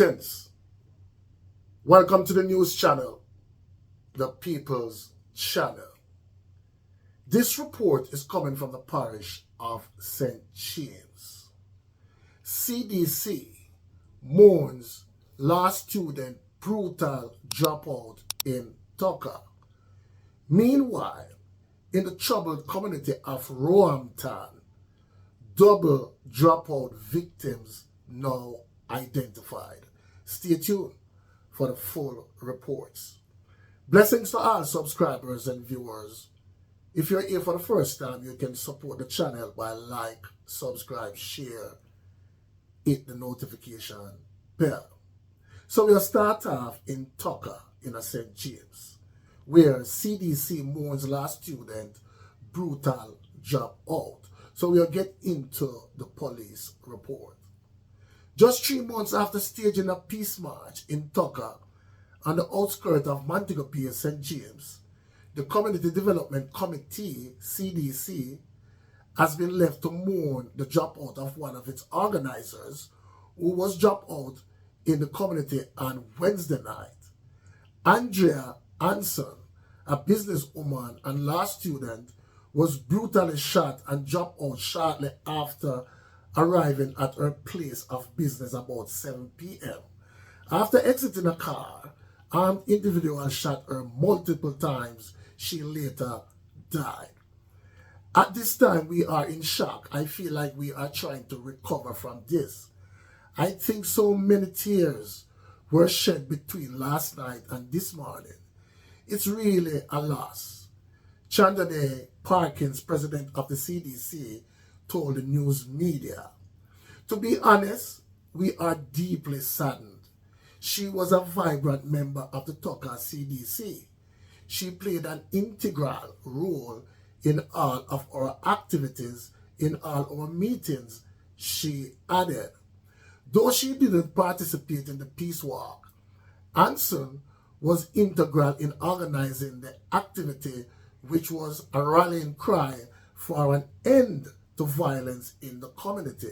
Greetings. Welcome to the news channel, the People's Channel. This report is coming from the parish of St. James. CDC mourns last student brutal dropout in Toca. Meanwhile, in the troubled community of Rowhampton, double dropout victims now identified. Stay tuned for the full reports. Blessings to all subscribers and viewers. If you're here for the first time, you can support the channel by like, subscribe, share, hit the notification bell. So we'll start off in Toca in St. James, where CDC mourns last student brutal dropout. So we'll get into the police report. Just 3 months after staging a peace march in Toca on the outskirts of Montego Bay, St. James, the Community Development Committee, CDC, has been left to mourn the dropout of one of its organizers who was dropped out in the community on Wednesday night. Andrea Hanson, a businesswoman and law student, was brutally shot and dropped out shortly after arriving at her place of business about 7 p.m. After exiting a car, armed individuals shot her multiple times. She later died. At this time, we are in shock. I feel like we are trying to recover from this. I think so many tears were shed between last night and this morning. It's really a loss. Chandade Parkins, president of the CDC, told the news media. To be honest, we are deeply saddened. She was a vibrant member of the Toca CDC. She played an integral role in all of our activities, in all our meetings, she added. Though she didn't participate in the peace walk, Hanson was integral in organizing the activity, which was a rallying cry for an end to violence in the community.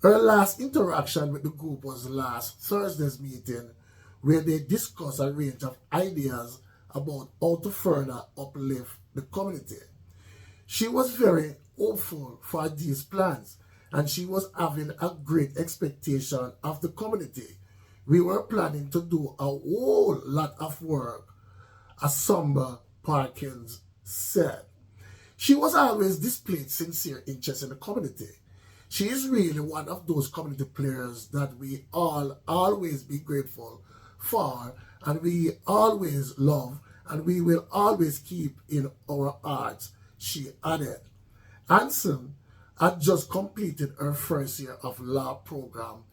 Her last interaction with the group was last Thursday's meeting, where they discussed a range of ideas about how to further uplift the community. She was very hopeful for these plans, and she was having a great expectation of the community. We were planning to do a whole lot of work, as somber Parkins said. She was always displayed sincere interest in the community. She is really one of those community players that we all always be grateful for, and we always love, and we will always keep in our hearts, she added. Hanson had just completed her first year of law program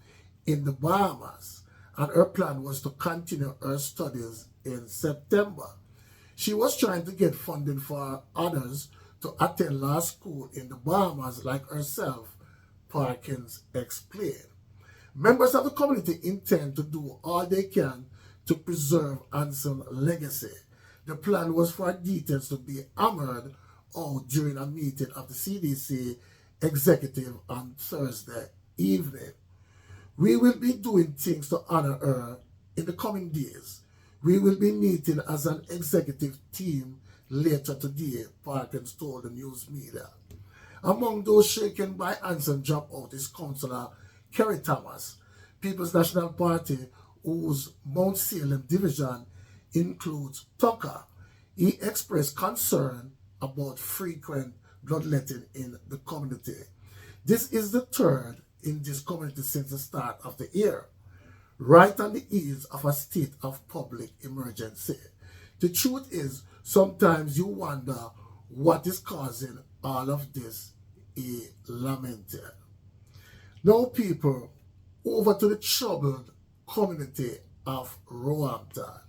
in the Bahamas, and her plan was to continue her studies in September. She was trying to get funding for others to attend law school in the Bahamas like herself, Parkins explained. Members of the community intend to do all they can to preserve Hanson's legacy. The plan was for details to be hammered out during a meeting of the CDC executive on Thursday evening. We will be doing things to honor her in the coming days. We will be meeting as an executive team later today, Parkins told the news media. Among those shaken by Hanson dropout is Councillor Kerry Thomas, People's National Party, whose Mount Salem division includes Toca. He expressed concern about frequent bloodletting in the community. This is the third in this community since the start of the year, right on the heels of a state of public emergency. The truth is, sometimes you wonder what is causing all of this, he lamented. Now, people, over to the troubled community of Rowhampton.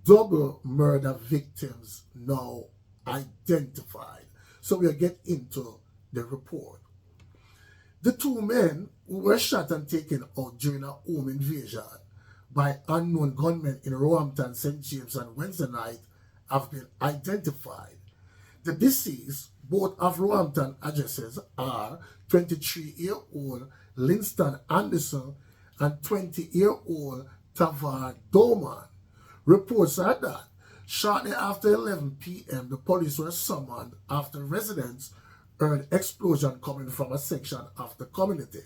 Double murder victims now identified. So we'll get into the report. The 2 men who were shot and taken out during a home invasion by unknown gunmen in Roehampton, St. James on Wednesday night have been identified. The deceased, both of Rowhampton addresses, are 23-year-old Linston Anderson and 20-year-old Tavar Doman. Reports said that shortly after 11 p.m., the police were summoned after residents heard explosion coming from a section of the community.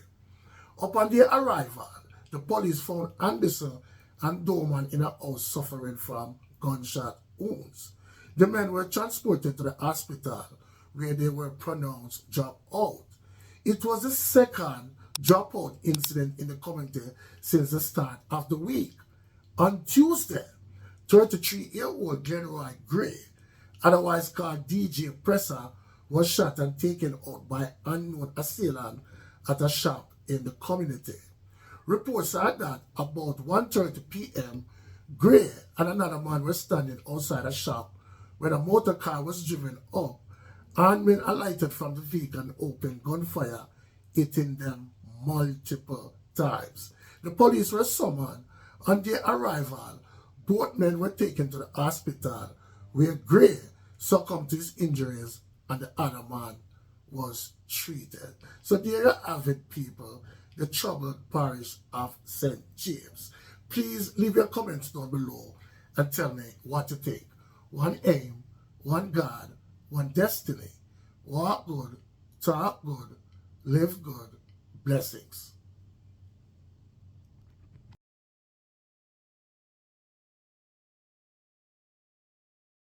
Upon their arrival, the police found Anderson and Doman in a house suffering from gunshot wounds. The men were transported to the hospital where they were pronounced drop out. It was the second dropout incident in the community since the start of the week. On Tuesday, 33-year-old Glenroy Gray, otherwise called DJ Presser, was shot and taken out by unknown assailant at a shop in the community. Reports said that about 1:30 p.m., Gray and another man were standing outside a shop when a motor car was driven up, and men alighted from the vehicle and opened gunfire, hitting them multiple times. The police were summoned. On their arrival, both men were taken to the hospital where Gray succumbed to his injuries and the other man was treated. So there you have it, people, the troubled parish of St. James. Please leave your comments down below and tell me what you think. One aim, one God, one destiny. Walk good, talk good, live good. Blessings.